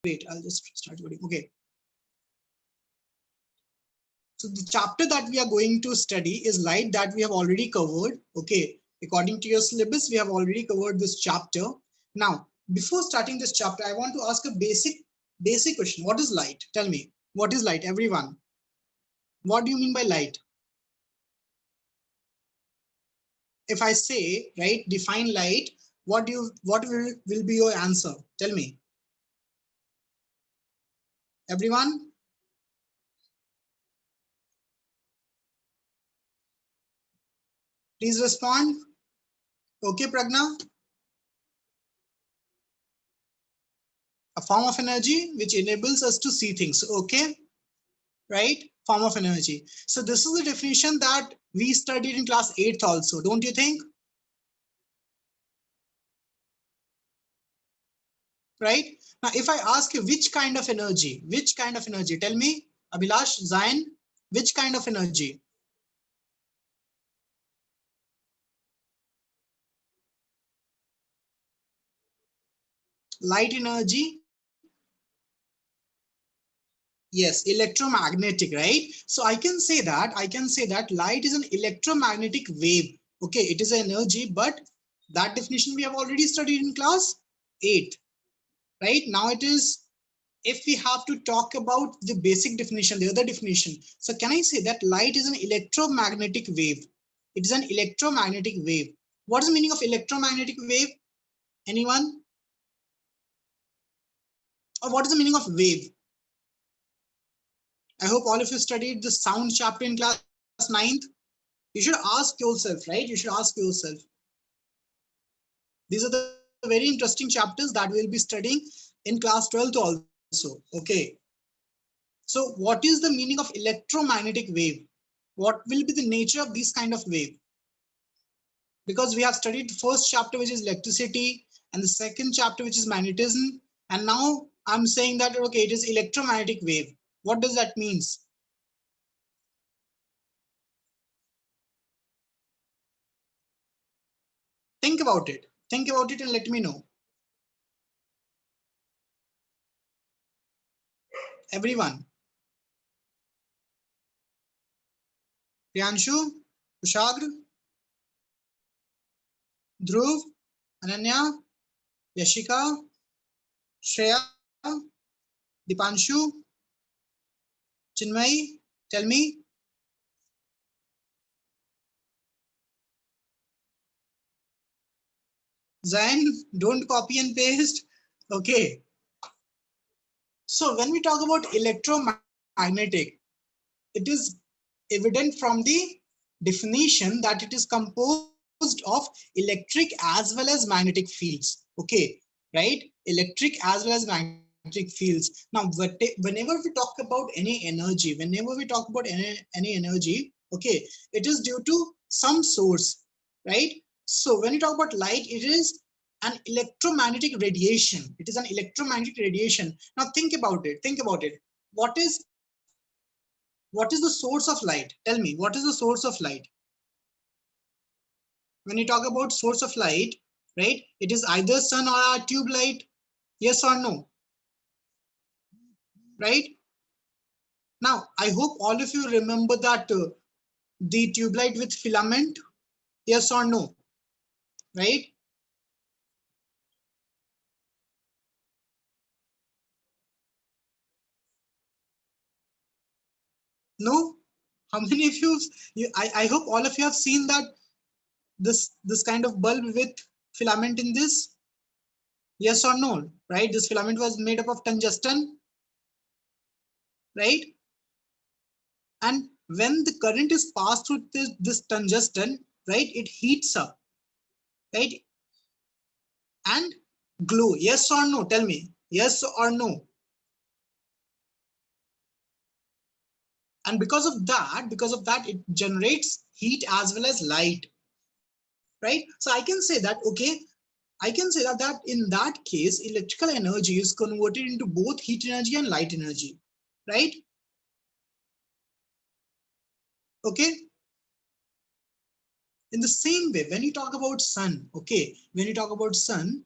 Great, I'll just start recording. Okay. So the chapter that we are going to study is light, that we have already covered. Okay. According to your syllabus, we have already covered this chapter. Now, before starting this chapter, I want to ask a basic question. What is light? Tell me, what is light, everyone? What do you mean by light? If I say, right, define light, what will be your answer? Tell me. Everyone? Please respond. Okay, Pragna? A form of energy which enables us to see things. Okay, right? Form of energy. So this is the definition that we studied in class 8th also, don't you think? Right? Now, if I ask you which kind of energy, tell me, Abhilash, Zain, which kind of energy? Light energy. Yes, electromagnetic, right? So I can say that light is an electromagnetic wave. Okay, it is an energy, but that definition we have already studied in class 8. Right now it is, if we have to talk about the basic definition, the other definition. So can I say that light is an electromagnetic wave? It is an electromagnetic wave. What is the meaning of electromagnetic wave? Anyone? Or what is the meaning of wave? I hope all of you studied the sound chapter in class 9th. You should ask yourself, right? You should ask yourself. These are the very interesting chapters that we'll be studying in class 12th also. Okay. So what is the meaning of electromagnetic wave? What will be the nature of this kind of wave? Because we have studied the first chapter, which is electricity, and the second chapter, which is magnetism. And now I'm saying that, okay, it is electromagnetic wave. What does that mean? Think about it. Think about it and let me know. Everyone. Priyanshu, Kushagra, Dhruv, Ananya, Yashika, Shreya, Dipanshu, Chinmay, tell me. Zain, don't copy and paste. Okay. So when we talk about electromagnetic, it is evident from the definition that it is composed of electric as well as magnetic fields. Okay, right? Electric as well as magnetic fields. Now, whenever we talk about any energy, okay, it is due to some source, right? So when you talk about light, it is an electromagnetic radiation. It is an electromagnetic radiation. Now think about it. What is the source of light? Tell me, what is the source of light? When you talk about source of light, right, it is either sun or a tube light. Yes or no? Right? Now, I hope all of you remember that the tube light with filament. Yes or no? Right? No? How many of you, I hope all of you have seen that this kind of bulb with filament in this? Yes or no? Right? This filament was made up of tungsten, right? And when the current is passed through this tungsten, right, it heats up, right, and glow. Yes or no? Tell me. Yes or no? And because of that, it generates heat as well as light, right? So I can say that, okay, I can say that in that case, electrical energy is converted into both heat energy and light energy, right? Okay. In the same way, when you talk about sun, okay, when you talk about sun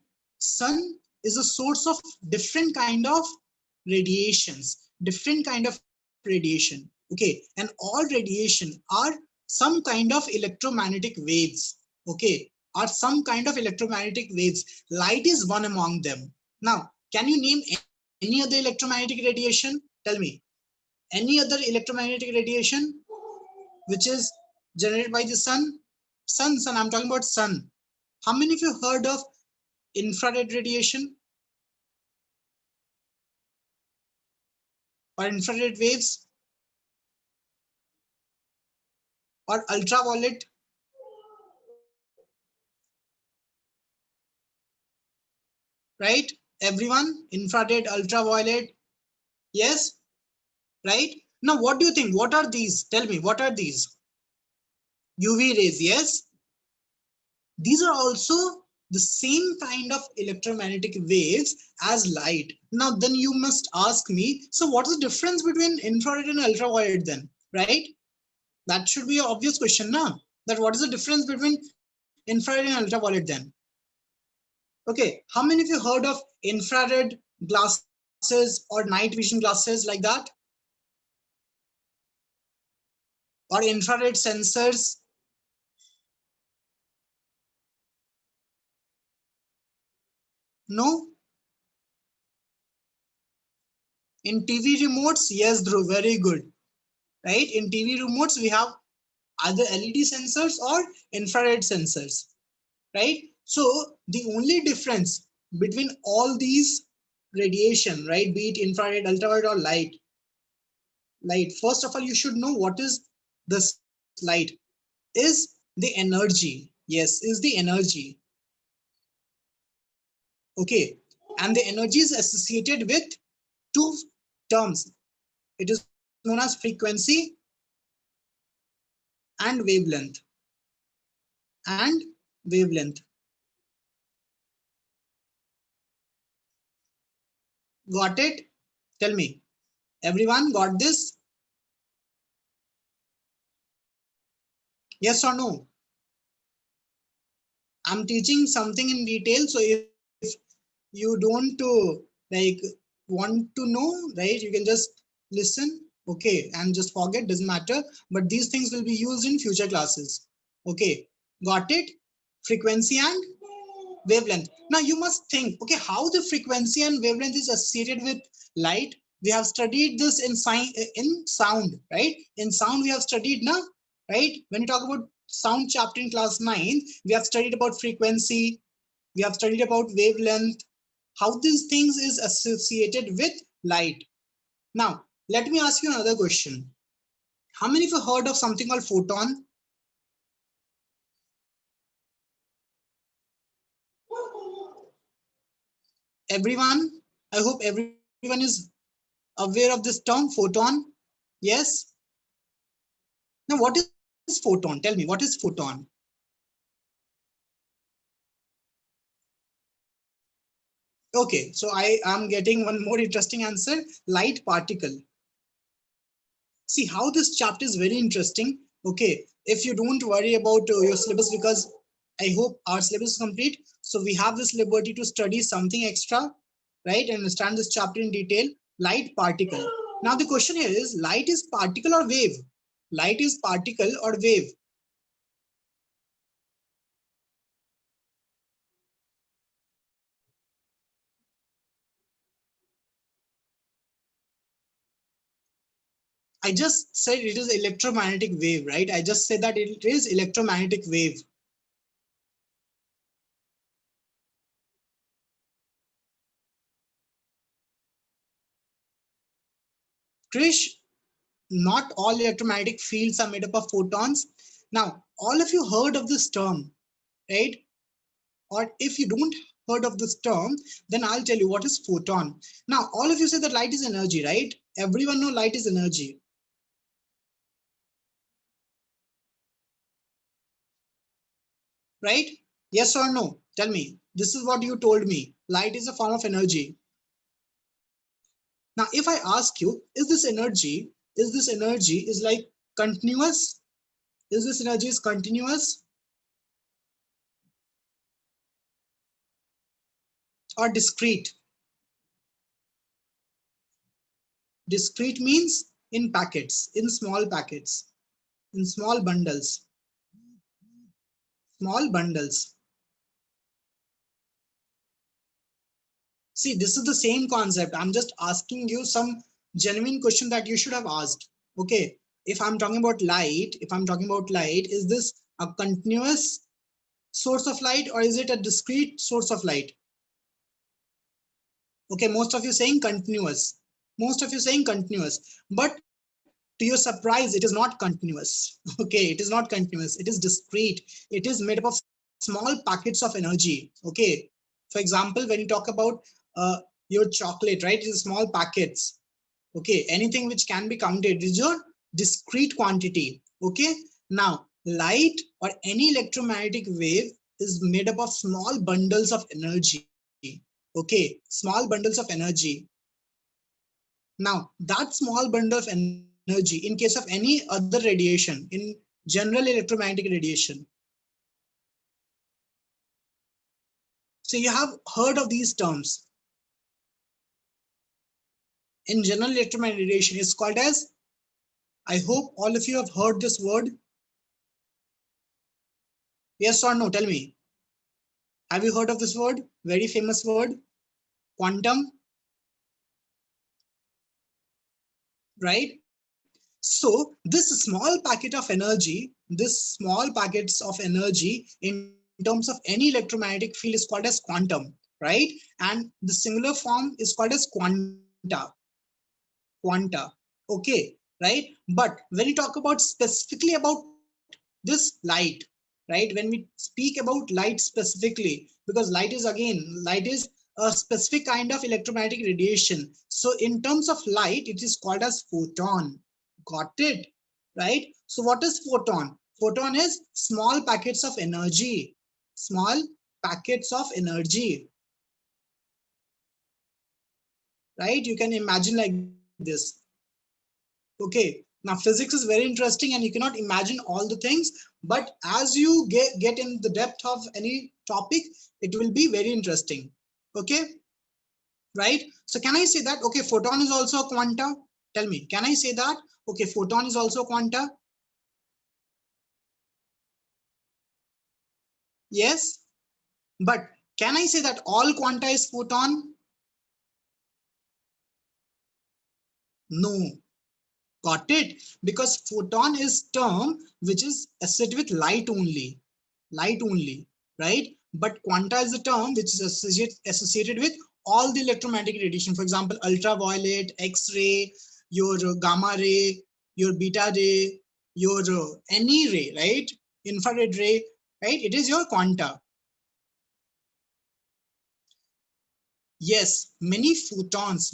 is a source of different kind of radiations, different kind of radiation. Okay, and all radiation are some kind of electromagnetic waves. Okay, are some kind of electromagnetic waves. Light is one among them. Now, can you name any other electromagnetic radiation? Tell me. Any other electromagnetic radiation which is generated by the sun? Sun, I'm talking about sun. How many of you heard of infrared radiation or infrared waves or ultraviolet? Right? Everyone, infrared, ultraviolet. Yes, right? Now, what do you think? What are these? Tell me, what are these? UV rays, yes. These are also the same kind of electromagnetic waves as light. Now, then you must ask me, so what is the difference between infrared and ultraviolet then, right? That should be an obvious question now. That what is the difference between infrared and ultraviolet then? Okay, how many of you heard of infrared glasses or night vision glasses like that? Or infrared sensors? No? In TV remotes, yes, Dhruv, very good. Right? In TV remotes, we have either LED sensors or infrared sensors. Right? So the only difference between all these radiation, right, be it infrared, ultraviolet, or light, first of all, you should know what is this light. Is the energy. Yes, is the energy. Okay. And the energy is associated with two terms. It is known as frequency and wavelength. And wavelength. Got it? Tell me. Everyone got this? Yes or no? I'm teaching something in detail. So if you don't like want to know, right, you can just listen. Okay, and just forget, doesn't matter. But these things will be used in future classes. Okay, got it? Frequency and wavelength. Now you must think, okay, how the frequency and wavelength is associated with light. We have studied this in sound, right? In sound we have studied now, right? When you talk about sound chapter in class 9, we have studied about frequency, we have studied about wavelength, how these things is associated with light. Now, let me ask you another question. How many of you heard of something called photon? Everyone, I hope everyone is aware of this term photon. Yes. Now, what is photon? Tell me, what is photon? Okay, so I am getting one more interesting answer. Light particle. See how this chapter is very interesting. Okay, if you don't worry about your syllabus, because I hope our syllabus is complete, so we have this liberty to study something extra, right, and understand this chapter in detail. Light particle. Now the question here is, light is particle or wave? Light is particle or wave? I just said it is electromagnetic wave, right? I just said that it is electromagnetic wave. Krish, not all electromagnetic fields are made up of photons. Now, all of you heard of this term, right? Or if you don't heard of this term, then I'll tell you what is photon. Now, all of you say that light is energy, right? Everyone know light is energy, right? Yes or no? Tell me. This is what you told me. Light is a form of energy. Now, if I ask you, is this energy is like continuous? Is this energy is continuous or discrete? Discrete means in packets, in small packets, in small bundles, small bundles. See, this is the same concept. I'm just asking you some genuine question that you should have asked. Okay, if I'm talking about light, is this a continuous source of light or is it a discrete source of light? Okay, most of you saying continuous. Most of you saying continuous. But to your surprise, it is not continuous. Okay, it is not continuous. It is discrete. It is made up of small packets of energy. Okay, for example, when you talk about your chocolate, right? It is small packets. Okay, anything which can be counted is your discrete quantity. Okay, now light or any electromagnetic wave is made up of small bundles of energy. Okay, small bundles of energy. Now that small bundle of energy, in case of any other radiation, in general electromagnetic radiation, so you have heard of these terms. In general electromagnetic radiation is called as, I hope all of you have heard this word. Yes or no? Tell me. Have you heard of this word? Very famous word, quantum, right? So this small packet of energy, this small packets of energy in terms of any electromagnetic field is called as quantum, right? And the singular form is called as quanta. Okay, right? But when you talk about specifically about this light, right? When we speak about light specifically, because light is again, light is a specific kind of electromagnetic radiation. So in terms of light, it is called as photon. Got it? Right? So what is photon? Photon is small packets of energy. Small packets of energy. Right? You can imagine like this. Okay, now physics is very interesting and you cannot imagine all the things, but as you get in the depth of any topic, it will be very interesting. Okay, right? So can I say that, okay, photon is also a quanta? Tell me, can I say that, okay, photon is also quanta? Yes, but can I say that all quanta is photon? No. Got it? Because photon is term which is associated with light only, right? But quanta is a term which is associated with all the electromagnetic radiation. For example, ultraviolet, X-ray, your gamma ray, your beta ray, your any ray, right? Infrared ray, right? It is your quanta. Yes, many photons,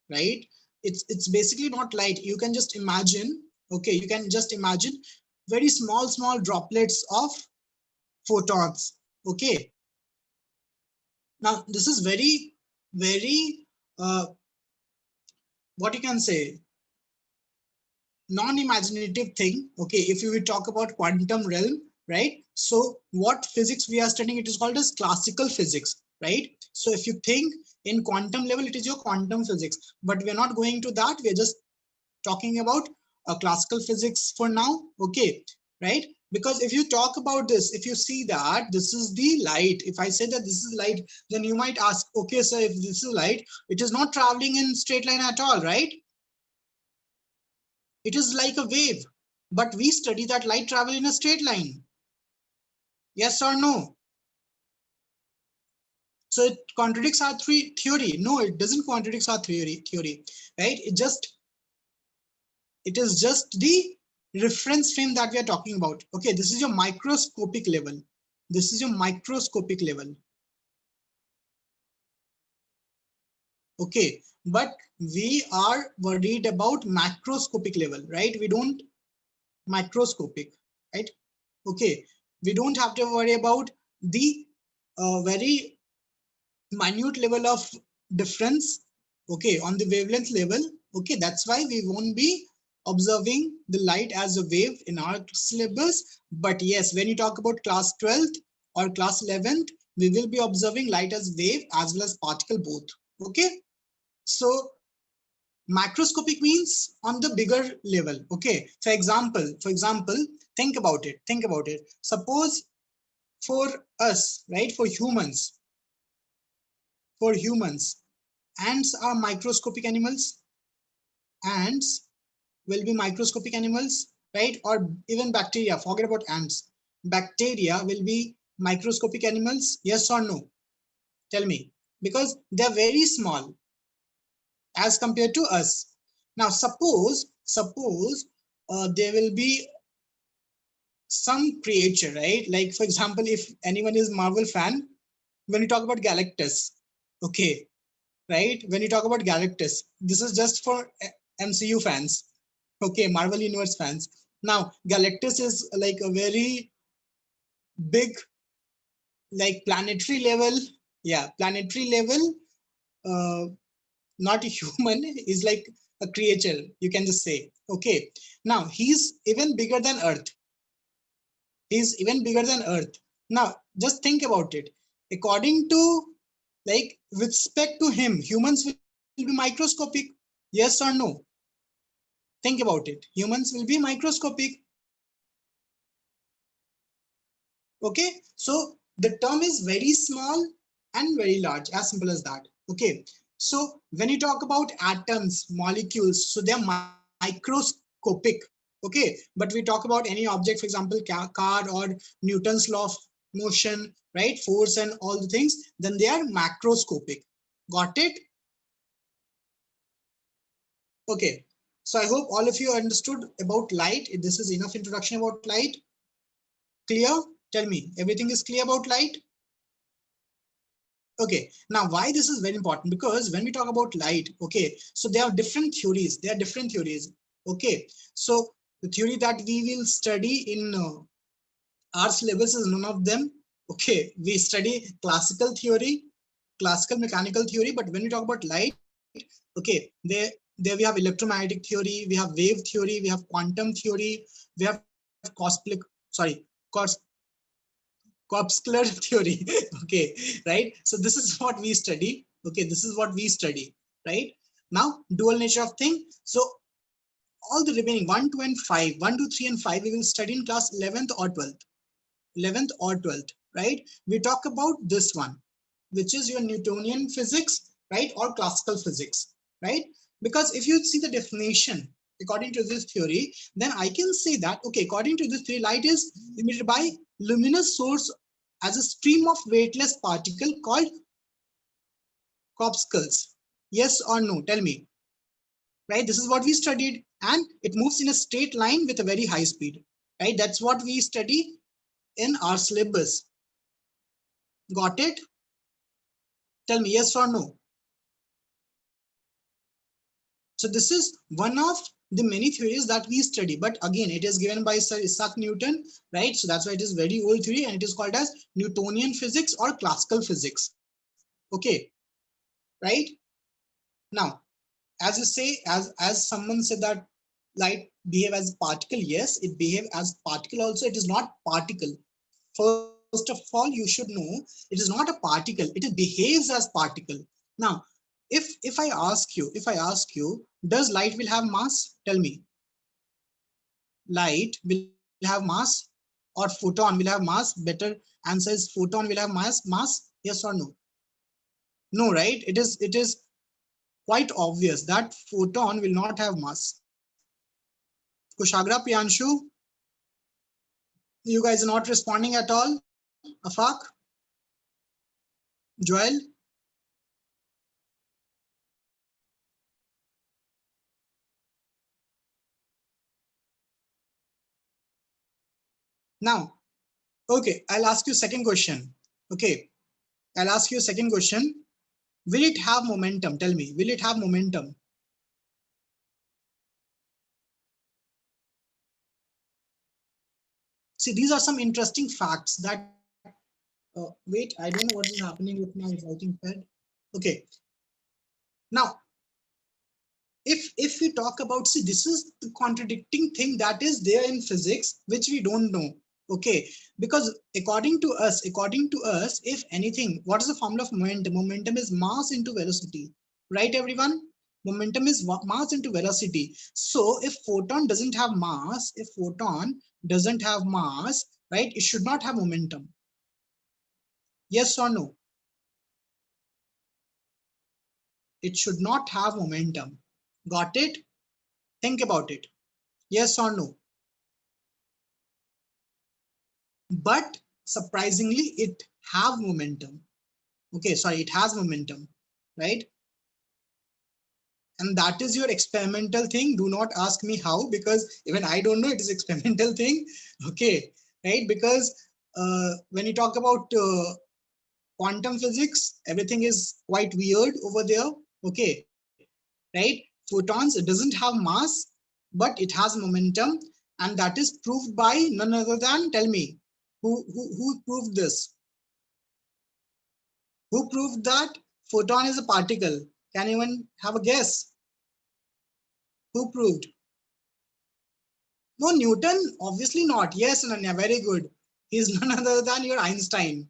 right? It's basically not light. You can just imagine, okay, you can just imagine very small droplets of photons. Okay, now this is very what you can say, non-imaginative thing. Okay, if you will talk about quantum realm, right? So what physics we are studying, it is called as classical physics, right? So if you think in quantum level, it is your quantum physics, but we're not going to that. We're just talking about classical physics for now. Okay, right? Because if you talk about this, if you see that this is the light, if I say that this is light, then you might ask, okay, so if this is light, it is not traveling in straight line at all, right? It is like a wave, but we study that light travel in a straight line. Yes or no? So it contradicts our theory. No, it doesn't contradict our theory, right? It is just the reference frame that we are talking about. Okay, this is your microscopic level. This is your microscopic level. Okay, but we are worried about macroscopic level, right? We don't microscopic, right? Okay, we don't have to worry about the very minute level of difference, okay, on the wavelength level. Okay, that's why we won't be observing the light as a wave in our syllabus. But yes, when you talk about class 12th or class 11th, we will be observing light as wave as well as particle both. Okay, so Microscopic means on the bigger level. Okay. For example, think about it. Think about it. Suppose for us, right? For humans, ants are microscopic animals. Ants will be microscopic animals, right? Or even bacteria. Forget about ants. Bacteria will be microscopic animals. Yes or no? Tell me. Because they're very small as compared to us. Now, suppose there will be some creature, right? Like, for example, if anyone is Marvel fan, when you talk about Galactus, okay, right? When you talk about Galactus, this is just for MCU fans, okay, Marvel Universe fans. Now, Galactus is like a very big, like planetary level, yeah, planetary level, uh, not a human, is like a creature, you can just say, okay. Now, he's even bigger than Earth. He's even bigger than Earth. Now, just think about it. According to, like, with respect to him, humans will be microscopic. Yes or no? Think about it. Humans will be microscopic. Okay. So the term is very small and very large, as simple as that. Okay. So when you talk about atoms, molecules, so they're microscopic. Okay. But we talk about any object, for example, car or Newton's law of motion, right? Force and all the things, then they are macroscopic. Got it? Okay. So I hope all of you understood about light. This is enough introduction about light. Clear? Tell me, everything is clear about light? Okay, now why this is very important? Because when we talk about light, okay, so there are different theories. There are different theories. Okay, so the theory that we will study in our syllabus is none of them. Okay, we study classical theory, classical mechanical theory, but when we talk about light, okay, there we have electromagnetic theory, we have wave theory, we have quantum theory, we have corpuscular theory. Okay, right? So this is what we study. Okay, this is what we study, right? Now, dual nature of thing. So all the remaining 1, 2, and 5, 1, 2, 3, and 5, we will study in class 11th or 12th. 11th or 12th, right? We talk about this one, which is your Newtonian physics, right? Or classical physics, right? Because if you see the definition, according to this theory, then I can say that, okay, according to this theory, light is emitted by luminous source as a stream of weightless particle called corpuscles. Yes or no? Tell me, right? This is what we studied, and it moves in a straight line with a very high speed, right? That's what we study in our syllabus. Got it? Tell me yes or no. So this is one of the many theories that we study, but again, it is given by Sir Isaac Newton, right? So that's why it is very old theory, and it is called as Newtonian physics or classical physics. Okay, right? Now, as you say, as someone said that light behave as a particle, yes, it behave as particle also. It is not particle. First of all, you should know it is not a particle. It behaves as particle. Now, if I ask you, does light will have mass? Tell me. Light will have mass, or photon will have mass? Better answer is photon will have mass. Yes or no? No, right? It is quite obvious that photon will not have mass. Kushagra, Priyanshu, you guys are not responding at all. Afak, Joel. Now, okay, I'll ask you second question. Okay, I'll ask you a second question. Will it have momentum? Tell me, will it have momentum? See, these are some interesting facts that, wait, I don't know what is happening with my writing pad. Okay, now, if we talk about, see, this is the contradicting thing that is there in physics, which we don't know. Okay, because according to us, if anything, what is the formula of momentum? Momentum is mass into velocity, right, everyone? Momentum is mass into velocity. So if photon doesn't have mass, right, it should not have momentum. Yes or no? It should not have momentum. Got it? Think about it. Yes or no? But surprisingly, it have momentum. Okay, sorry, it has momentum, right? And that is your experimental thing. Do not ask me how, because even I don't know, it is experimental thing. Okay, right? Because when you talk about quantum physics, everything is quite weird over there. Okay, right? Photons, it doesn't have mass, but it has momentum, and that is proved by none other than, tell me, who proved this? Who proved that photon is a particle? Can anyone have a guess? Who proved? No, Newton, obviously not. Yes, Ananya, very good. He's none other than your Einstein,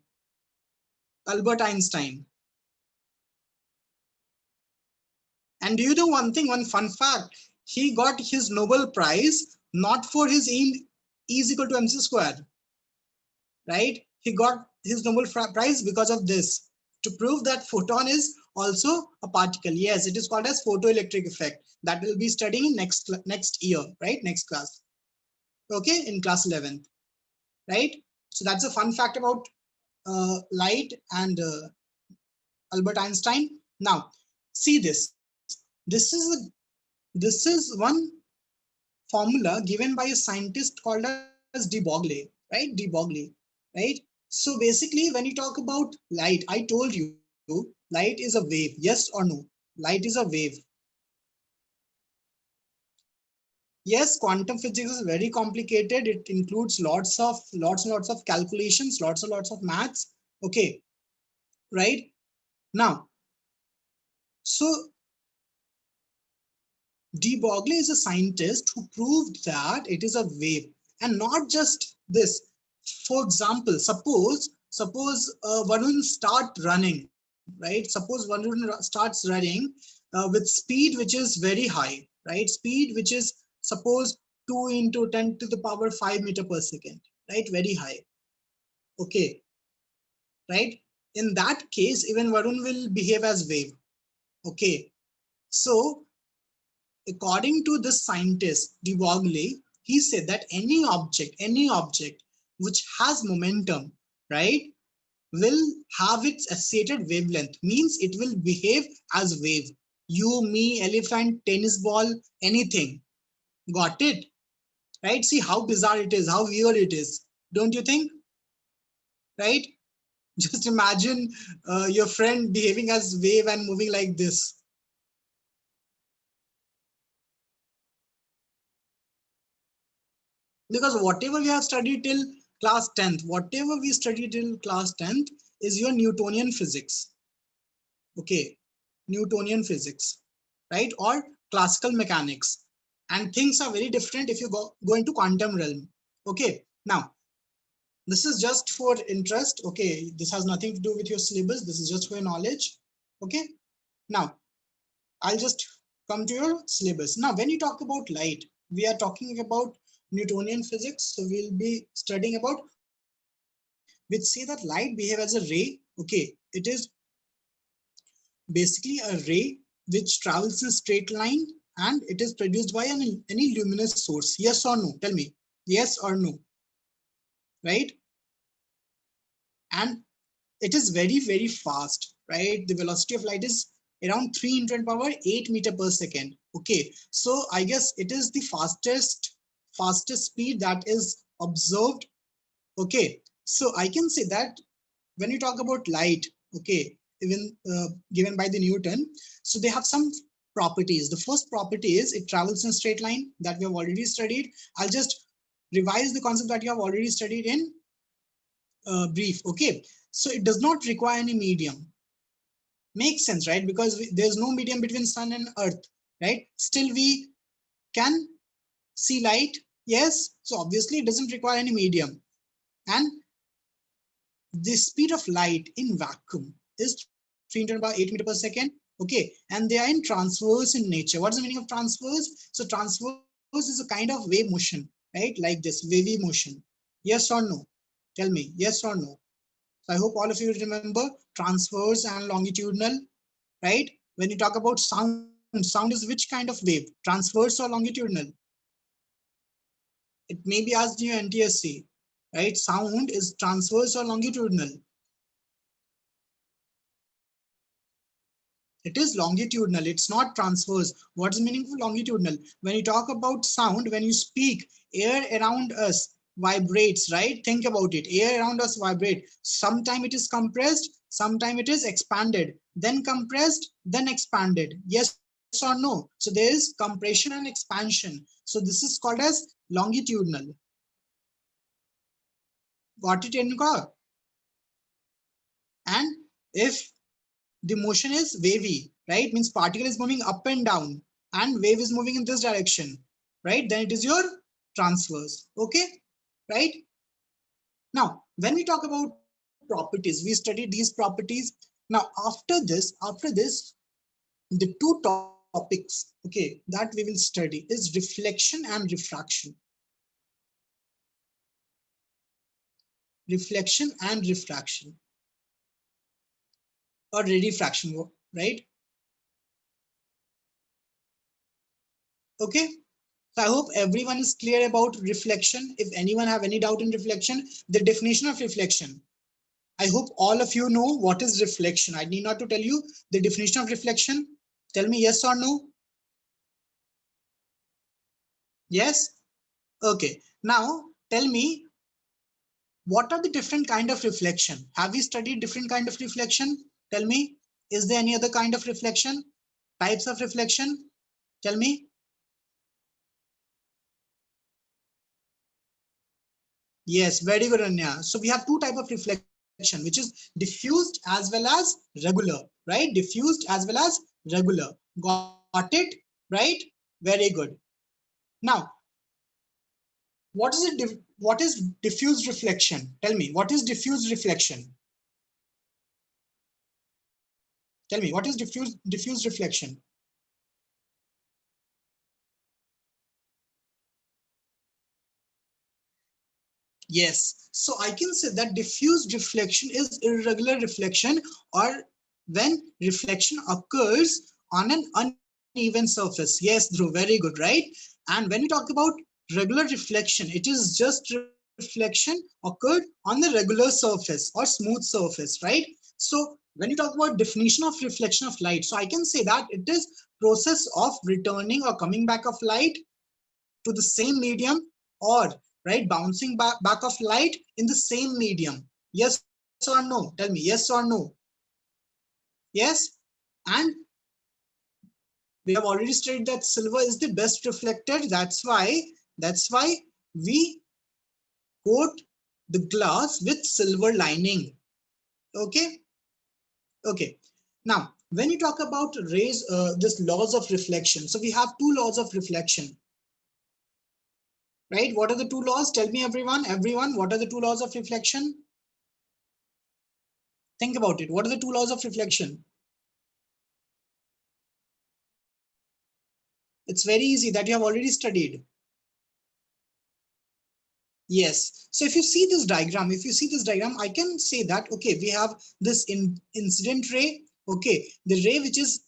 Albert Einstein. And do you know one thing, one fun fact? He got his Nobel Prize not for his E is equal to mc square, right? He got his Nobel Prize because of this, to prove that photon is also a particle. Yes, it is called as photoelectric effect. That will be studying in next year, right? Next class. Okay, in class 11th, right? So that's a fun fact about light and Albert Einstein. Now, see this. This is one formula given by a scientist called as de Bogle, right? De Bogle, right? So basically, when you talk about light, I told you light is a wave. Yes or no? Light is a wave. Yes, quantum physics is very complicated. It includes lots of calculations, lots of maths. Okay, right? Now, so de Broglie is a scientist who proved that it is a wave, and not just this. For example, suppose Varun start running, right? Suppose Varun starts running with speed which is very high, right? Speed which is suppose 2 into 10 to the power 5 meter per second, right? Very high. Okay, right? In that case, even Varun will behave as wave. Okay, so according to this scientist, de Broglie, he said that any object which has momentum, right, will have its associated wavelength, means it will behave as wave. You, me, elephant, tennis ball, anything. Got it? Right? See how bizarre it is, how weird it is. Don't you think? Right? Just imagine your friend behaving as wave and moving like this. Because whatever we have studied till class 10th, whatever we studied till class 10th is your Newtonian physics. Okay, Newtonian physics, right? Or classical mechanics. And things are very different if you go into quantum realm. Okay, now this is just for interest. Okay, this has nothing to do with your syllabus. This is just for your knowledge. Okay, now I'll just come to your syllabus. Now, when you talk about light, we are talking about Newtonian physics. So we'll be studying about which say that light behave as a ray. Okay, it is basically a ray which travels in a straight line, and it is produced by any luminous source. Yes or no? Tell me. Yes or no? Right? And it is very fast, right? The velocity of light is around 3 into 10 power 8 meter per second. Okay, so I guess it is the fastest speed that is observed. Okay, so I can say that when you talk about light, okay, even given by the Newton, so they have some properties. The first property is it travels in a straight line, that we have already studied. I'll just revise the concept that you have already studied in brief. Okay, so it does not require any medium. Makes sense, right? Because there's no medium between sun and earth, right? Still we can see light. Yes, so obviously it doesn't require any medium. And the speed of light in vacuum is 300 by 8 meter per second. Okay, Okay, and they are in transverse in nature. What's the meaning of transverse? So transverse is a kind of wave motion, right? Like this, wavy motion. Yes or no? Tell me, yes or no? So I hope all of you remember transverse and longitudinal, right? When you talk about sound, sound is which kind of wave? Transverse or longitudinal? It may be asked in your NTSC, right? Sound is transverse or longitudinal? It is longitudinal. It's not transverse. What's the meaning of longitudinal? When you talk about sound, when you speak, air around us vibrates, right? Think about it. Air around us vibrate. Sometime it is compressed, sometime it is expanded, then compressed, then expanded. Yes or no? So there is compression and expansion. So this is called as longitudinal. Got it, Enka? And if the motion is wavy, right, means particle is moving up and down and wave is moving in this direction, right, then it is your transverse. Okay, right? Now when we talk about properties, we studied these properties. Now after this the two topics, okay, that we will study is reflection and refraction. Reflection and refraction, or refraction, right? Okay, so I hope everyone is clear about reflection. If anyone have any doubt in reflection, the definition of reflection, I hope all of you know what is reflection. I need not to tell you the definition of reflection. Tell me yes or no. Yes. Okay, now tell me, what are the different kind of reflection? Have you studied different kind of reflection? Tell me, is there any other kind of reflection? Types of reflection? Tell me. Yes, very good, Anya. So we have two type of reflection, which is diffused as well as regular, right? Diffused as well as regular. Got it? Right? Very good. Now, what is diffused reflection? Tell me, what is diffused reflection? Tell me, what is diffused reflection? Yes. So I can say that diffused reflection is irregular reflection, or when reflection occurs on an uneven surface. Yes, Dhruv, very good, right? And when we talk about regular reflection, it is just reflection occurred on the regular surface or smooth surface, right? So when you talk about definition of reflection of light, so I can say that it is process of returning or coming back of light to the same medium, or right, bouncing back of light in the same medium. Yes or no? Tell me yes or no. Yes. And we have already studied that silver is the best reflector. That's why we coat the glass with silver lining. Okay. Okay. Now when you talk about rays, this laws of reflection, so we have two laws of reflection, right? What are the two laws? Tell me, everyone, what are the two laws of reflection? Think about it. What are the two laws of reflection? It's very easy, that you have already studied. Yes. So if you see this diagram, I can say that, okay, we have this incident ray. Okay, the ray which is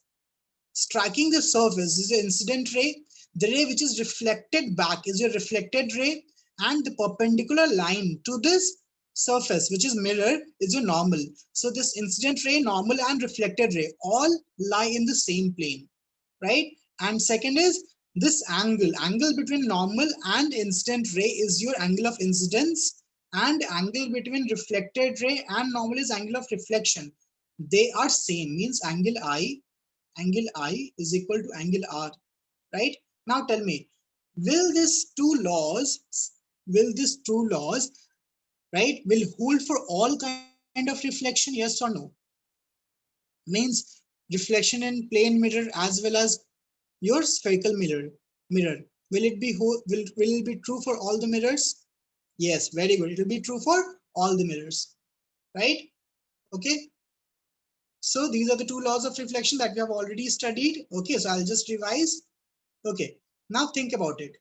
striking the surface is the incident ray. The ray which is reflected back is your reflected ray, and the perpendicular line to this surface, which is mirror, is your normal. So this incident ray, normal, and reflected ray all lie in the same plane, right? And second is this angle between normal and incident ray is your angle of incidence, and angle between reflected ray and normal is angle of reflection. They are same, means angle I is equal to angle R, right? Now tell me, will these two laws, will these two laws, right, will hold for all kind of reflection? Yes or no? Means reflection in plane mirror as well as your spherical mirror, will it be will it be true for all the mirrors? Yes, very good, it will be true for all the mirrors, right? Okay. So these are the two laws of reflection that we have already studied. Okay, so I'll just revise. Okay, now think about it.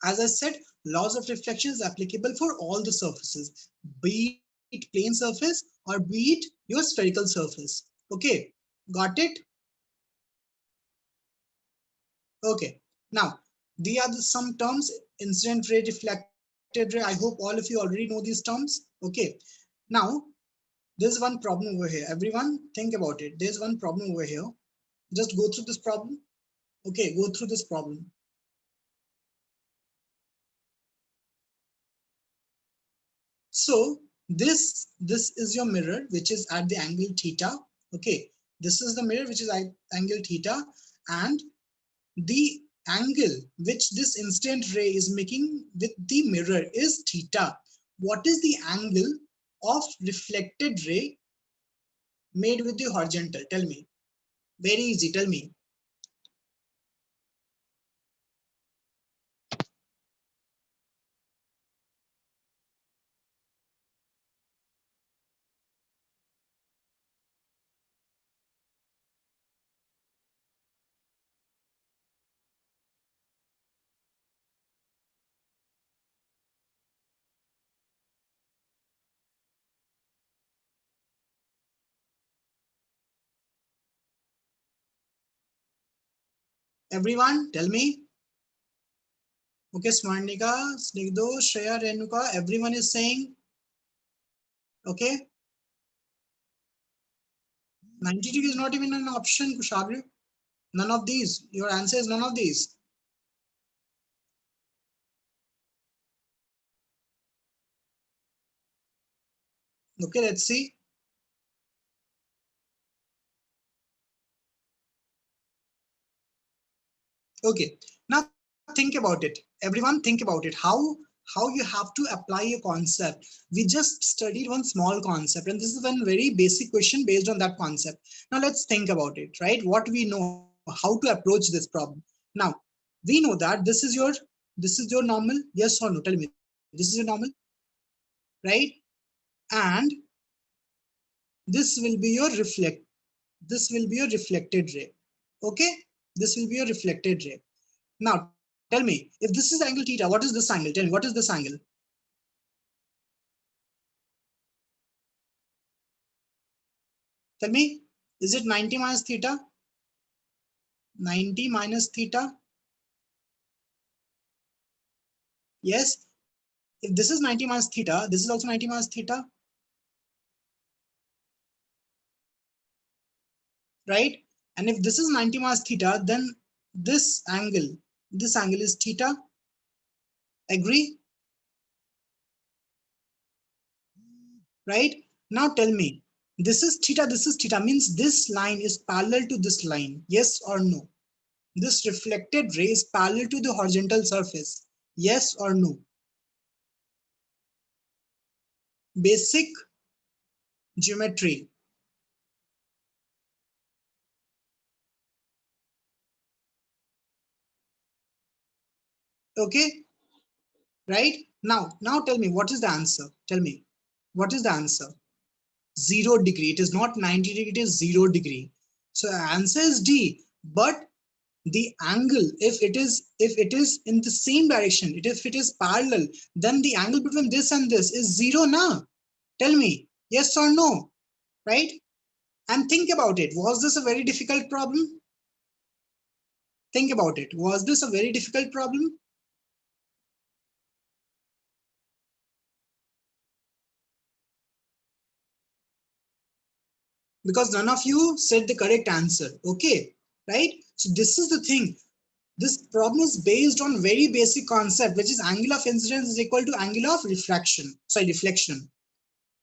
As I said, laws of reflection is applicable for all the surfaces, be it plane surface or be it your spherical surface. Okay, got it? Okay, now these are some terms: incident ray, reflected ray. I hope all of you already know these terms. Okay, now there's one problem over here. Everyone think about it. There's one problem over here. Just go through this problem. Okay, go through this problem. So this is your mirror, which is at the angle theta. Okay, this is the mirror which is at angle theta, and the angle which this incident ray is making with the mirror is theta. What is the angle of reflected ray made with the horizontal? Tell me. Very easy. Tell me. Everyone, tell me. Okay, Smarnika, Snigdho, Shreya, Renuka, everyone is saying. Okay, 90 degree is not even an option, Kushabri. None of these. Your answer is none of these. Okay, let's see. Okay, now think about it. Everyone think about it. How you have to apply a concept. We just studied one small concept, and this is one very basic question based on that concept. Now let's think about it, right? What we know, how to approach this problem. Now, we know that this is your normal, yes or no? Tell me, this is your normal, right? And this will be your this will be your reflected ray. Okay, this will be your reflected ray. Now tell me, if this is angle theta, what is this angle? Tell me, what is this angle? Tell me, is it 90 minus theta? 90 minus theta? Yes. If this is 90 minus theta, this is also 90 minus theta, right? And if this is 90 minus theta, then this angle is theta. Agree? Right? Now tell me, this is theta, means this line is parallel to this line. Yes or no? This reflected ray is parallel to the horizontal surface. Yes or no? Basic geometry. Okay, right? Now tell me, what is the answer? Tell me, what is the answer? 0 degree. It is not 90 degree, it is 0 degree. So the answer is D. But the angle, if it is in the same direction, if it is parallel, then the angle between this and this is zero now. Tell me, yes or no, right? And think about it. Was this a very difficult problem? Think about it. Was this a very difficult problem? Because none of you said the correct answer. Okay, right? So this is the thing. This problem is based on very basic concept, which is angle of incidence is equal to angle of refraction. Sorry, deflection.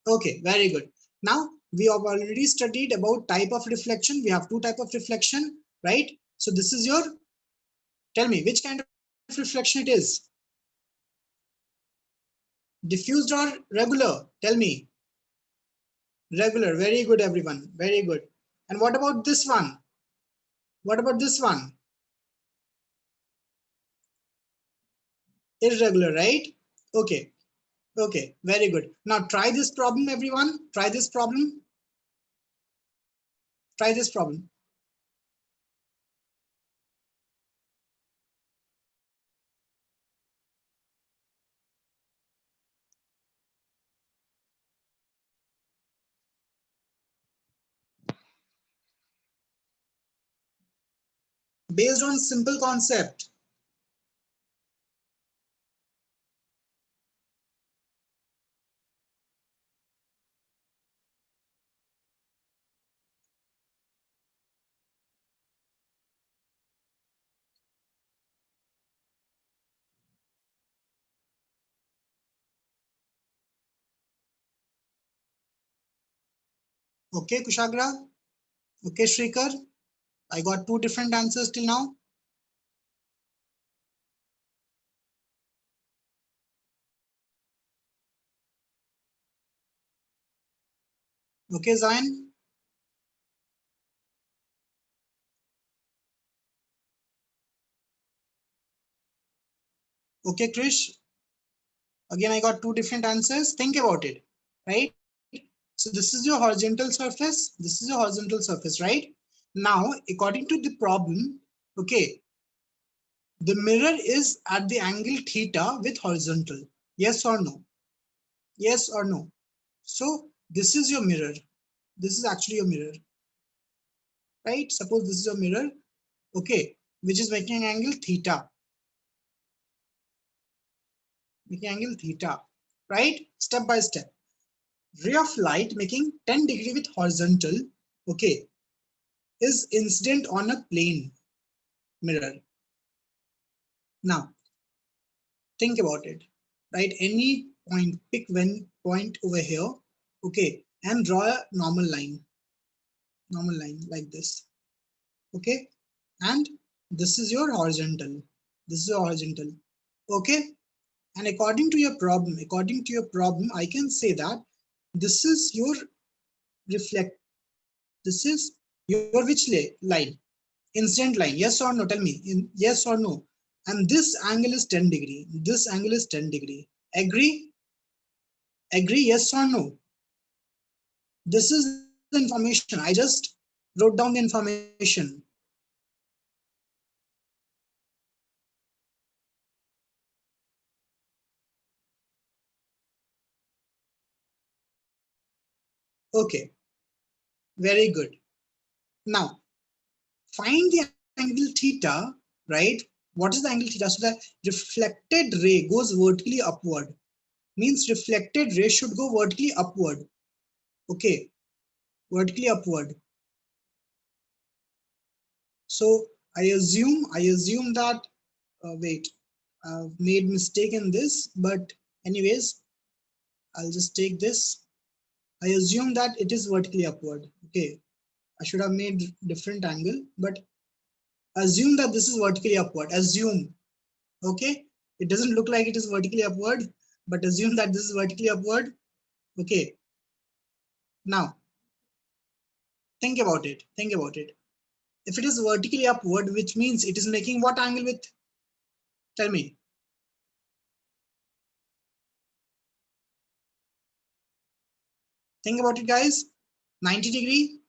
Okay, very good. Now we have already studied about type of reflection. We have two type of reflection, right? So this is your, tell me, which kind of reflection it is? Diffused or regular? Tell me. Regular. Very good, everyone. Very good. And what about this one? What about this one? Irregular, right? Okay. Okay. Very good. Now try this problem, everyone. Try this problem. Try this problem. Based on simple concept. Okay, Kushagra. Okay, Shrikar. I got two different answers till now. Okay, Zain. Okay, Krish. Again, I got two different answers. Think about it, right? So this is your horizontal surface. This is your horizontal surface, right? Now, according to the problem, okay, the mirror is at the angle theta with horizontal. Yes or no? Yes or no? So this is your mirror. This is actually your mirror, right? Suppose this is your mirror, okay, which is making an angle theta. Making angle theta, right? Step by step. Ray of light making 10 degree with horizontal, okay, is incident on a plane mirror. Now, think about it, right? Any point, pick one point over here, okay, and draw a normal line like this, okay? And this is your horizontal. This is your horizontal, okay? And according to your problem, I can say that this is your reflect. This is your which line? Incident line. Yes or no? Tell me. Yes or no? And this angle is 10 degree. This angle is 10 degree. Agree? Agree? Yes or no? This is the information. I just wrote down the information. Okay. Very good. Now, find the angle theta, right? What is the angle theta? So the reflected ray goes vertically upward. Means reflected ray should go vertically upward. Okay, vertically upward. So I assume that wait, I've made mistake in this, but anyways, I'll just take this. I assume that it is vertically upward. Okay, I should have made different angle, but assume that this is vertically upward. Assume, okay? It doesn't look like it is vertically upward, but assume that this is vertically upward. Okay. Now, think about it. Think about it. If it is vertically upward, which means it is making what angle with? Tell me. Think about it, guys. 90 degree.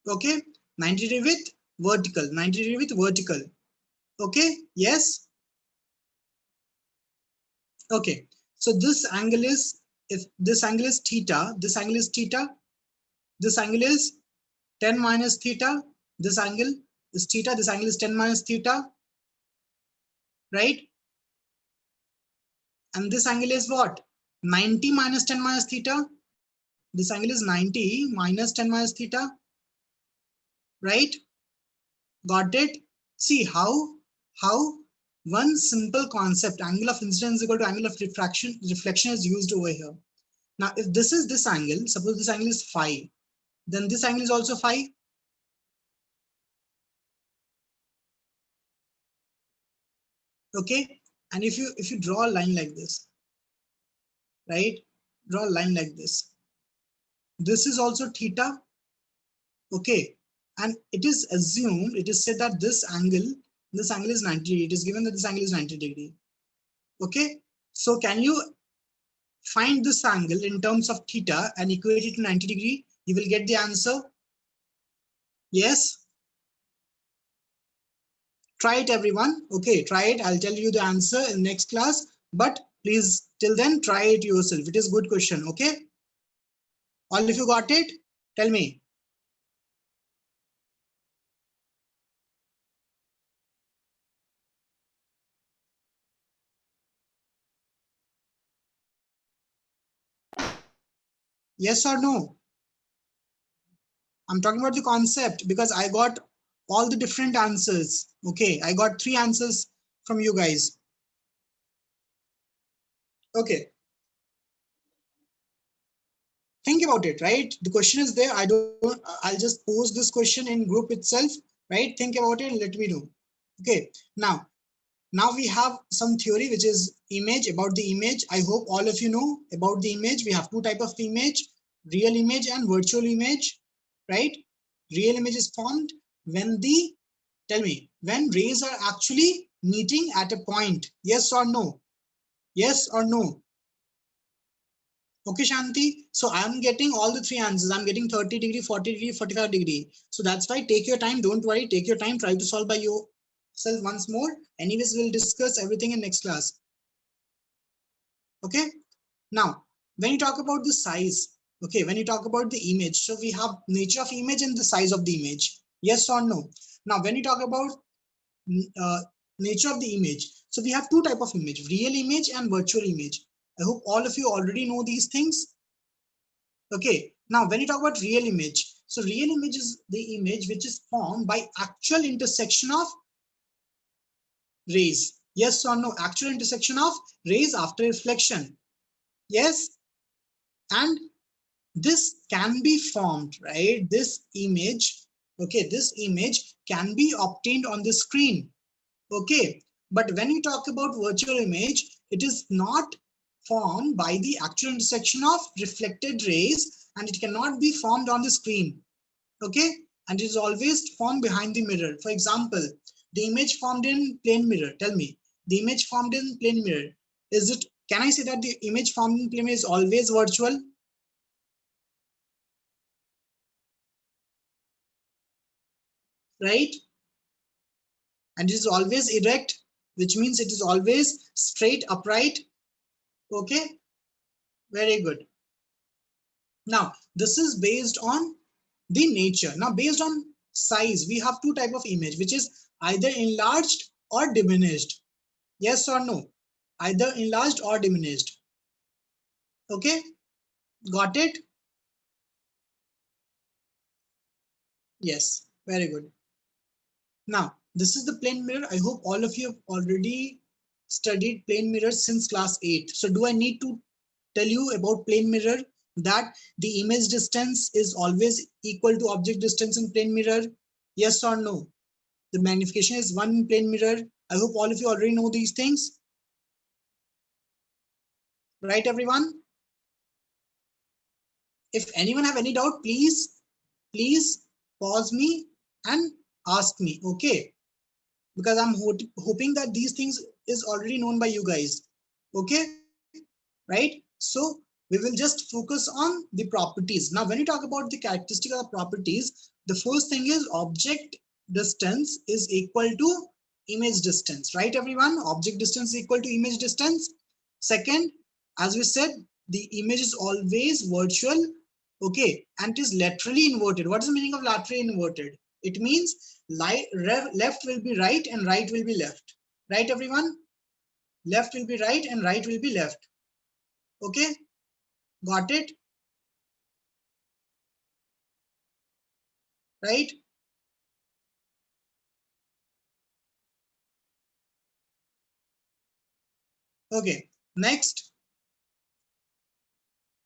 Okay. 90 degree with vertical. 90 degree with vertical. Okay. Yes. Okay. So this angle is, if this angle is theta, this angle is theta, this angle is 10 minus theta, this angle is theta, this angle is 10 minus theta, right? And this angle is what? 90 minus 10 minus theta. This angle is 90 minus 10 minus theta, right? Got it? See how one simple concept, angle of incidence is equal to angle of reflection is used over here. Now, if this is this angle, suppose this angle is phi, then this angle is also phi. Okay, and if you draw a line like this, right? Draw a line like this. This is also theta. Okay, and it is assumed, it is said that this angle is 90 degree. It is given that this angle is 90 degree. Okay, so can you Find this angle in terms of theta and equate it to 90 degree. You will get the answer. Yes. Try it, everyone. Okay, try it. I'll tell you the answer in next class. But please, till then, try it yourself. It is a good question. Okay. All of you got it? Tell me. Yes or no? I'm talking about the concept because I got all the different answers. Okay, I got 3 answers from you guys. Okay, think about it, right? The question is there. I'll just post this question in group itself, right? Think about it and let me know. Okay, now we have some theory which is image, about the image. I hope all of you know about the image. We have 2 types of image, real image and virtual image, right? Real image is formed when tell me, when rays are actually meeting at a point. Yes or no? Yes or no? Okay, Shanti. So I'm getting all the 3 answers. I'm getting 30 degree, 40 degree, 45 degree. So that's why take your time. Don't worry. Take your time. Try to solve by yourself once more. Anyways, we'll discuss everything in next class. Okay. Now, when you talk about the size, okay, when you talk about the image, so we have nature of image and the size of the image. Yes or no? Now, when you talk about uh, nature of the image, so we have 2 types of image, real image and virtual image. I hope all of you already know these things. Okay, now when you talk about real image, so real image is the image which is formed by actual intersection of rays. Yes or no? Actual intersection of rays after reflection. Yes, and this can be formed, right? This image, okay, this image can be obtained on the screen. Okay, but when you talk about virtual image, it is not formed by the actual intersection of reflected rays and it cannot be formed on the screen. Okay, and it is always formed behind the mirror. For example, the image formed in plane mirror. Tell me, the image formed in plane mirror, is it, can I say that the image formed in plane mirror is always virtual? Right? And it is always erect, which means it is always straight, upright. Okay, very good. Now, this is based on the nature. Now, based on size, we have 2 types of image, which is either enlarged or diminished. Yes or no? Either enlarged or diminished. Okay, got it? Yes, very good. Now, this is the plane mirror. I hope all of you have already studied plane mirrors since class 8. So do I need to tell you about plane mirror, that the image distance is always equal to object distance in plane mirror? Yes or no? The magnification is 1 in plane mirror. I hope all of you already know these things. Right, everyone? If anyone have any doubt, please pause me and ask me, okay? Because I'm hoping that these things is already known by you guys, okay? Right? So we will just focus on the properties. Now, when you talk about the characteristic of the properties, the first thing is object distance is equal to image distance, right, everyone? Object distance is equal to image distance. Second, as we said, the image is always virtual, okay, and it is laterally inverted. What is the meaning of laterally inverted? It means left will be right and right will be left. Right, everyone? Left will be right and right will be left. Okay, got it? Right? Okay, next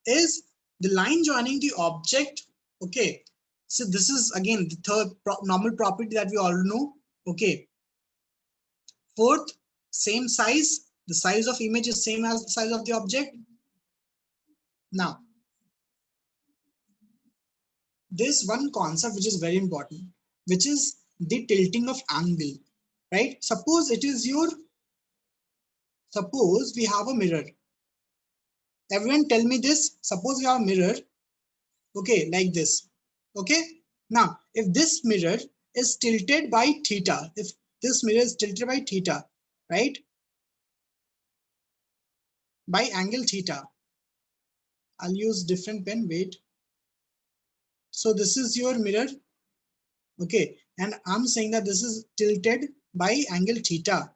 is the line joining the object. Okay, so this is again the third normal property that we all know. Okay, fourth, same size. The size of image is same as the size of the object. Now, there's one concept which is very important, which is the tilting of angle, right? Suppose we have a mirror, Everyone tell me this. Suppose you have a mirror, okay, like this. Okay. Now, if this mirror is tilted by theta, if this mirror is tilted by theta, right, by angle theta, I'll use different pen, wait. So this is your mirror, okay, and I'm saying that this is tilted by angle theta,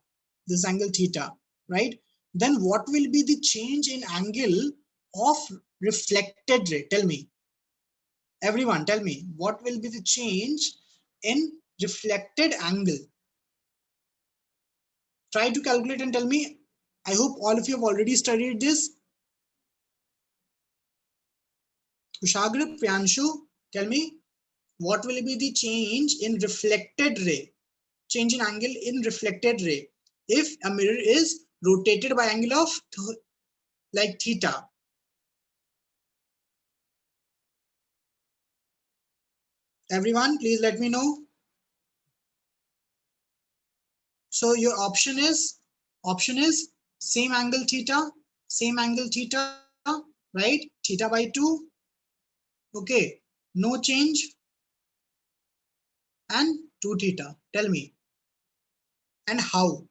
this angle theta, right? Then what will be the change in angle of reflected ray? Tell me. Everyone, tell me, what will be the change in reflected angle? Try to calculate and tell me. I hope all of you have already studied this. Kushagra, Priyanshu, tell me, what will be the change in reflected ray? Change in angle in reflected ray if a mirror is rotated by angle of like theta. Everyone, please let me know. So your option is same angle theta, right? Theta by 2. Okay, no change, and 2 theta. Tell me, and how?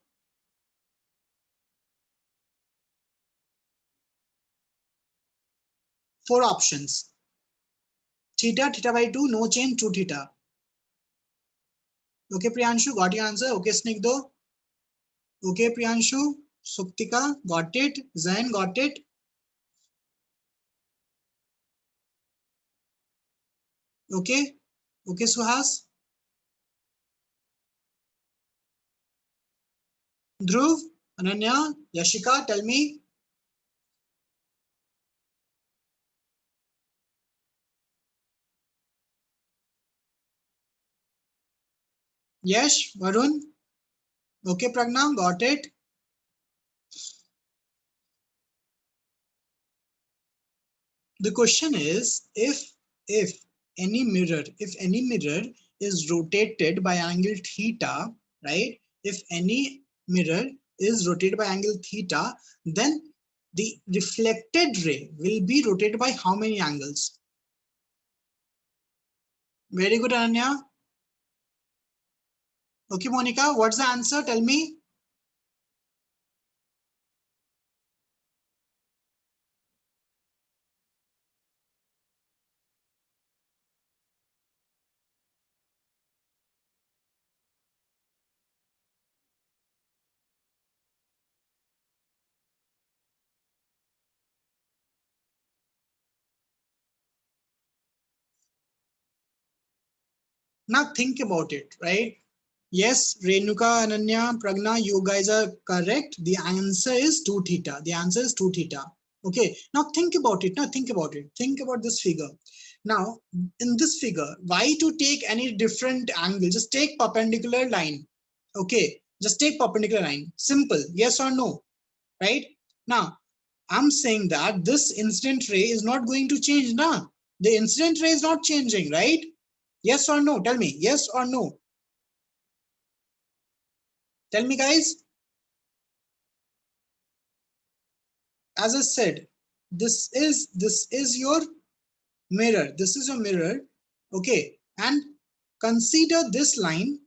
4 options. Theta, theta by 2, no change, 2 theta. Okay, Priyanshu, got your answer? Okay, Snigdho. Okay, Priyanshu. Suktika, got it. Zain, got it. Okay. Okay, Suhas. Dhruv, Ananya, Yashika, tell me. Yes, Varun. Okay, Pragna, got it. The question is, if any mirror is rotated by angle theta, right? If any mirror is rotated by angle theta, then the reflected ray will be rotated by how many angles? Very good, Ananya. Okay, Monica, what's the answer? Tell me. Now think about it, right? Yes, Renuka, Ananya, Pragna, you guys are correct. The answer is 2 theta. The answer is 2 theta. Okay, now think about it. Now think about it. Think about this figure. Now, in this figure, why to take any different angle? Just take perpendicular line. Okay, just take perpendicular line. Simple. Yes or no, right? Now, I'm saying that this incident ray is not going to change now. The incident ray is not changing, right? Yes or no? Tell me. Yes or no? Tell me, guys. As I said, this is your mirror. This is your mirror. Okay, and consider this line.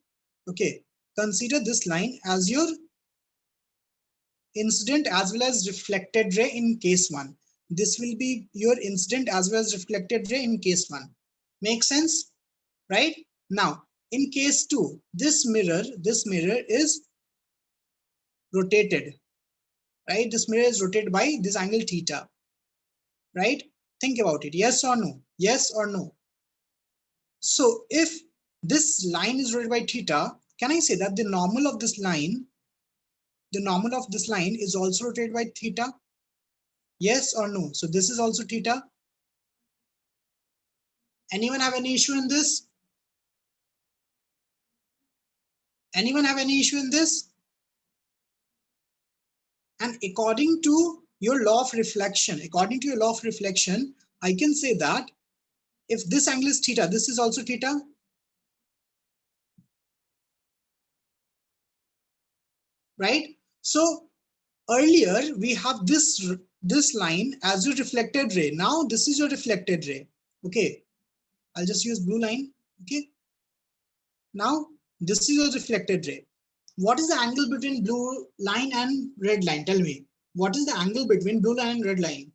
Okay, consider this line as your incident as well as reflected ray in case 1. This will be your incident as well as reflected ray in case 1. Make sense? Right? Now, in case 2, this mirror is rotated. Right? This mirror is rotated by this angle theta. Right? Think about it. Yes or no? Yes or no? So if this line is rotated by theta, can I say that the normal of this line, is also rotated by theta? Yes or no? So this is also theta. Anyone have any issue in this? Anyone have any issue in this? And according to your law of reflection, I can say that if this angle is theta, this is also theta. Right? So earlier we have this this line as your reflected ray. Now this is your reflected ray. Okay, I'll just use blue line. Okay, now this is your reflected ray. What is the angle between blue line and red line? Tell me. What is the angle between blue line and red line?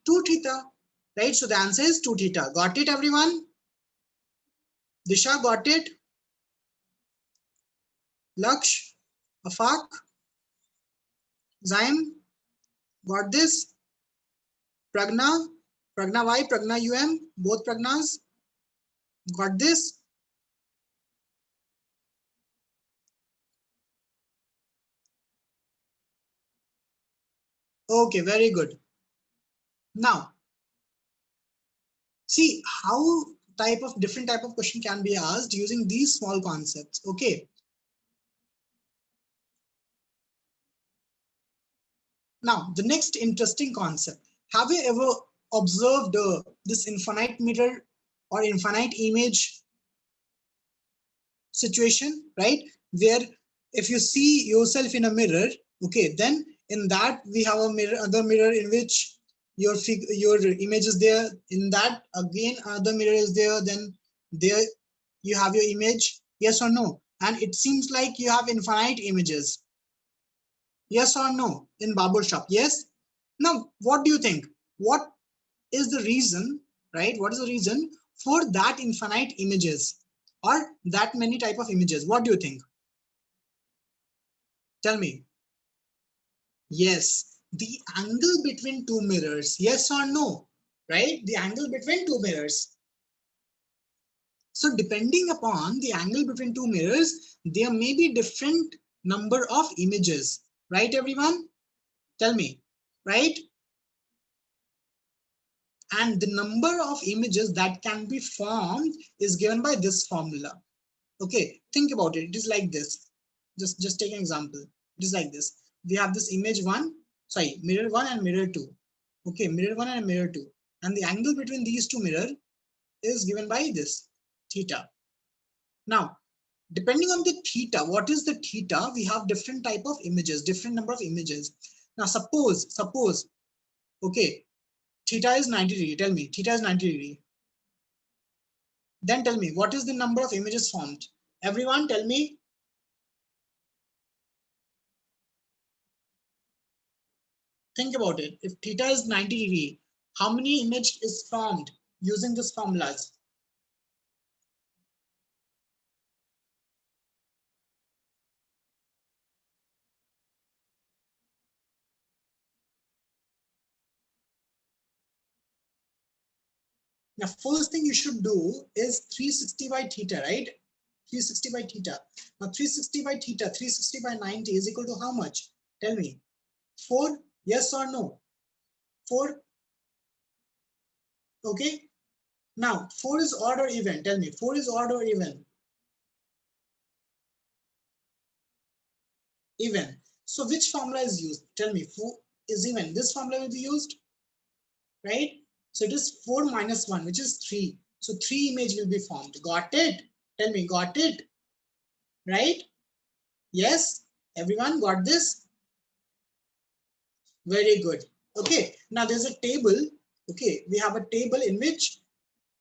2 theta, right? So the answer is 2 theta. Got it, everyone? Disha, got it? Laksh, Afaq, Zaim, got this? Pragna, Pragna Y, Pragna UM, both Pragnas, got this? Okay, very good. Now, see how different type of question can be asked using these small concepts. Okay. Now, the next interesting concept. Have you ever observed this infinite mirror or infinite image situation, right? Where if you see yourself in a mirror, okay, then in that we have a mirror, other mirror in which your image is there. In that again, another mirror is there. Then there you have your image. Yes or no? And it seems like you have infinite images. Yes or no? In barber shop? Yes. Now, what do you think? What is the reason, right? What is the reason for that infinite images or that many type of images? What do you think? Tell me. Yes, the angle between two mirrors. Yes or no? Right? The angle between two mirrors. So depending upon the angle between two mirrors, there may be different number of images. Right, everyone? Tell me. Right? And the number of images that can be formed is given by this formula. Okay, think about it. It is like this. Just take an example. It is like this. We have this image one, sorry, mirror one and mirror two. Okay, mirror one and mirror two. And the angle between these two mirrors is given by this theta. Now, depending on the theta, what is the theta? We have different type of images, different number of images. Now, suppose, okay, theta is 90 degree. Tell me, theta is 90 degree. Then tell me, what is the number of images formed? Everyone tell me. Think about it. If theta is 90 degree, how many image is formed using these formulas? Now, first thing you should do is 360 by theta, right? 360 by theta. Now, 360 by theta, 360 by 90 is equal to how much? Tell me. 4? Yes or no? 4? Okay. Now, 4 is odd or even? Tell me. 4 is odd or even? Even. So, which formula is used? Tell me. 4 is even. This formula will be used, right? So it is 4 minus 1, which is 3. So 3 image will be formed. Got it? Tell me, got it? Right? Yes? Everyone got this? Very good. Okay. Now there's a table. Okay. We have a table in which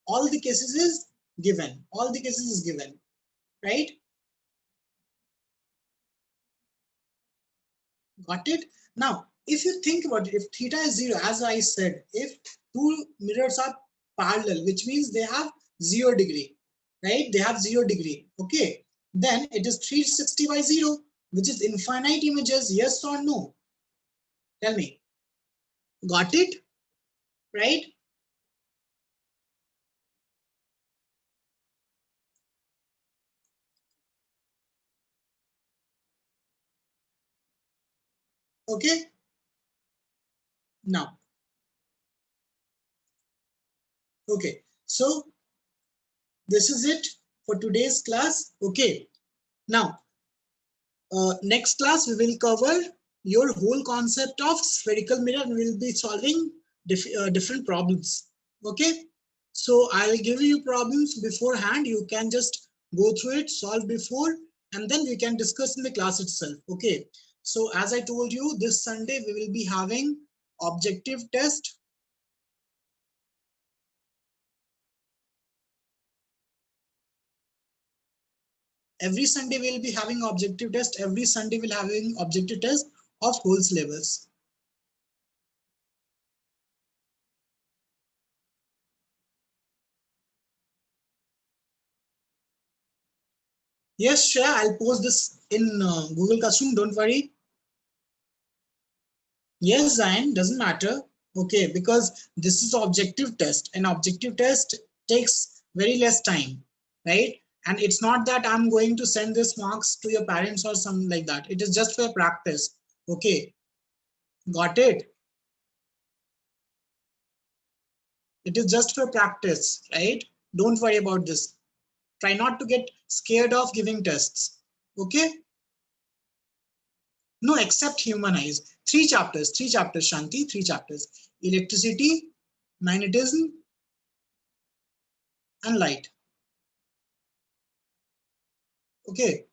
all the cases is given. All the cases is given. Right? Got it? Now, if you think about it, if theta is 0, as I said, if two mirrors are parallel, which means they have 0 degree, right? They have 0 degree. Okay. Then it is 360 by 0, which is infinite images. Yes or no? Tell me. Got it? Right? Okay. Now, okay. So this is it for today's class. Okay. Now, next class we will cover your whole concept of spherical mirror and we will be solving different problems. Okay. So I'll give you problems beforehand. You can just go through it, solve before, and then we can discuss in the class itself. Okay. So as I told you, this Sunday we will be having objective test. Every Sunday we'll be having objective test. Every Sunday we'll having objective test of whole syllabus. Yes, Shreya, I'll post this in Google Classroom. Don't worry. Yes, Zain, doesn't matter. Okay, because this is objective test. An objective test takes very less time, right? And it's not that I'm going to send this marks to your parents or something like that. It is just for practice. Okay, got it? It is just for practice, right? Don't worry about this. Try not to get scared of giving tests. Okay? No, except human eyes. Three chapters, Shanti, three chapters. Electricity, magnetism, and light. Okay.